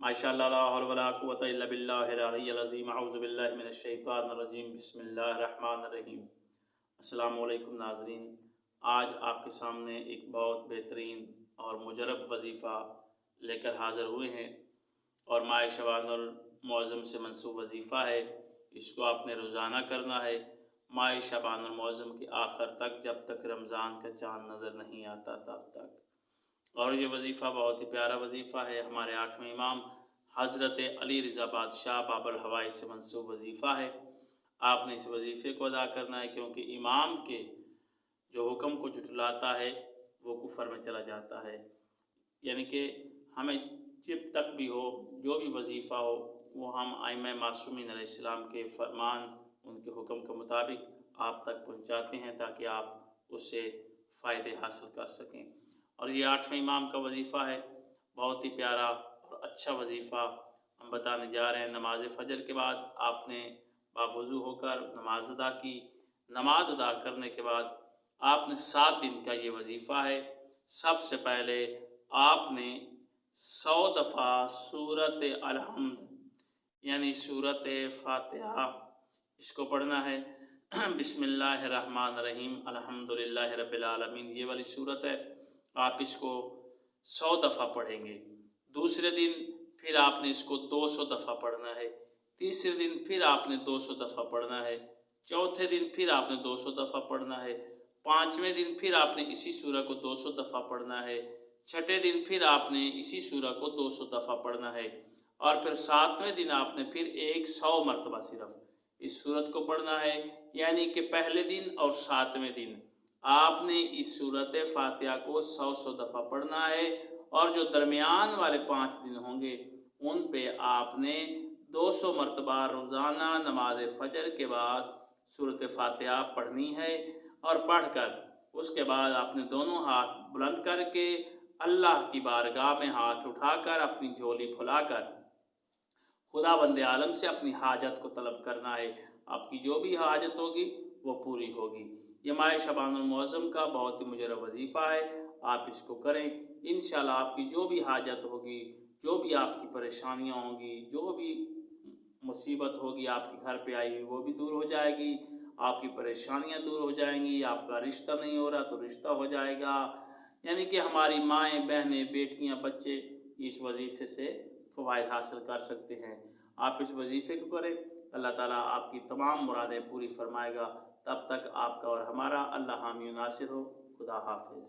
माशाअल्लाह ला हौला वला कुव्वता इल्ला बिल्लाहिल अलिय्यिल अज़ीम। अऊज़ु बिल्लाहि मिनश शैतानिर रजीम। बिस्मिल्लाहिर रहमानिर रहीम। अस्सलामु अलैकुम नाज़रीन, आज आपके सामने एक बहुत बेहतरीन और मुजरब वजीफ़ा लेकर हाज़िर हुए हैं और माह शबानुल मुअज़्ज़म से मंसूब वजीफ़ा है। इसको आपने रोज़ाना करना है माह शबानुल मुअज़्ज़म के आखिर तक, जब तक रमज़ान का चाँद नज़र नहीं आता तब तक। और ये वजीफ़ा बहुत ही प्यारा वजीफ़ा है। हमारे 8वें इमाम हज़रत अली रज़ा बादशाह बाबुल हवाइज से मंसूब वजीफ़ा है। आपने इस वजीफ़े को अदा करना है, क्योंकि इमाम के जो हुक्म को झुठलाता है वो कुफर में चला जाता है। यानी कि हमें जब तक भी हो, जो भी वजीफ़ा हो, वो हम आइम्मा मासूमीन अलैहिस्सलाम के फरमान, उनके हुक्म के मुताबिक आप तक पहुँचाते हैं, ताकि आप उससे फ़ायदे हासिल कर सकें। और ये 8वें इमाम का वजीफ़ा है, बहुत ही प्यारा और अच्छा वजीफ़ा हम बताने जा रहे हैं। नमाज फ़जर के बाद आपने बावुज़ू होकर नमाज अदा की। नमाज अदा करने के बाद आपने 7 दिन का ये वजीफ़ा है। सबसे पहले आपने 100 दफ़ा सूरत अलहम्द यानी सूरत फ़ातिहा इसको पढ़ना है। बिस्मिल्लाहिर्रहमानिर्रहीम अल्हम्दुलिल्लाहि रब्बिल आलमीन, ये वाली सूरत है। आप इसको 100 दफ़ा पढ़ेंगे। दूसरे दिन फिर आपने इसको 200 दफ़ा पढ़ना है। तीसरे दिन फिर आपने 200 दफ़ा पढ़ना है। चौथे दिन फिर आपने 200 दफ़ा पढ़ना है। पाँचवें दिन फिर आपने इसी सूरह को 200 दफ़ा पढ़ना है। छठे दिन फिर आपने इसी सूरह को 200 दफ़ा पढ़ना है। और फिर 7वें दिन आपने फिर 100 मरतबा सिर्फ इस सूरत को पढ़ना है। यानी कि पहले दिन और 7वें दिन आपने इस सूरत फ़ातिहा को 100 दफ़ा पढ़ना है। और जो दरमियान वाले 5 दिन होंगे उन पे आपने 200 मरतबा रोज़ाना नमाज फ़जर के बाद सूरत फ़ातिहा पढ़नी है। और पढ़कर उसके बाद आपने दोनों हाथ बुलंद करके अल्लाह की बारगाह में हाथ उठाकर अपनी झोली फुलाकर खुदावंद आलम से अपनी हाजत को तलब करना है। आपकी जो भी हाजत होगी वो पूरी होगी। ये माह शबानुल मुअज़्ज़म का बहुत ही मुजरब वजीफ़ा है। आप इसको करें, इंशाअल्लाह आपकी जो भी हाजत होगी, जो भी आपकी परेशानियाँ होंगी, जो भी मुसीबत होगी आपके घर पे आई हुई, वो भी दूर हो जाएगी। आपकी परेशानियाँ दूर हो जाएंगी। आपका रिश्ता नहीं हो रहा तो रिश्ता हो जाएगा। यानी कि हमारी माएँ, बहनें, बेटियाँ, बच्चे इस वजीफ़े से फ़वाइद हासिल कर सकते हैं। आप इस वजीफ़े को करें, अल्लाह ताला आपकी तमाम मुरादें पूरी फरमाएगा। तब तक आपका और हमारा अल्लाह हामी नासिर हो। खुदा हाफ़िज़।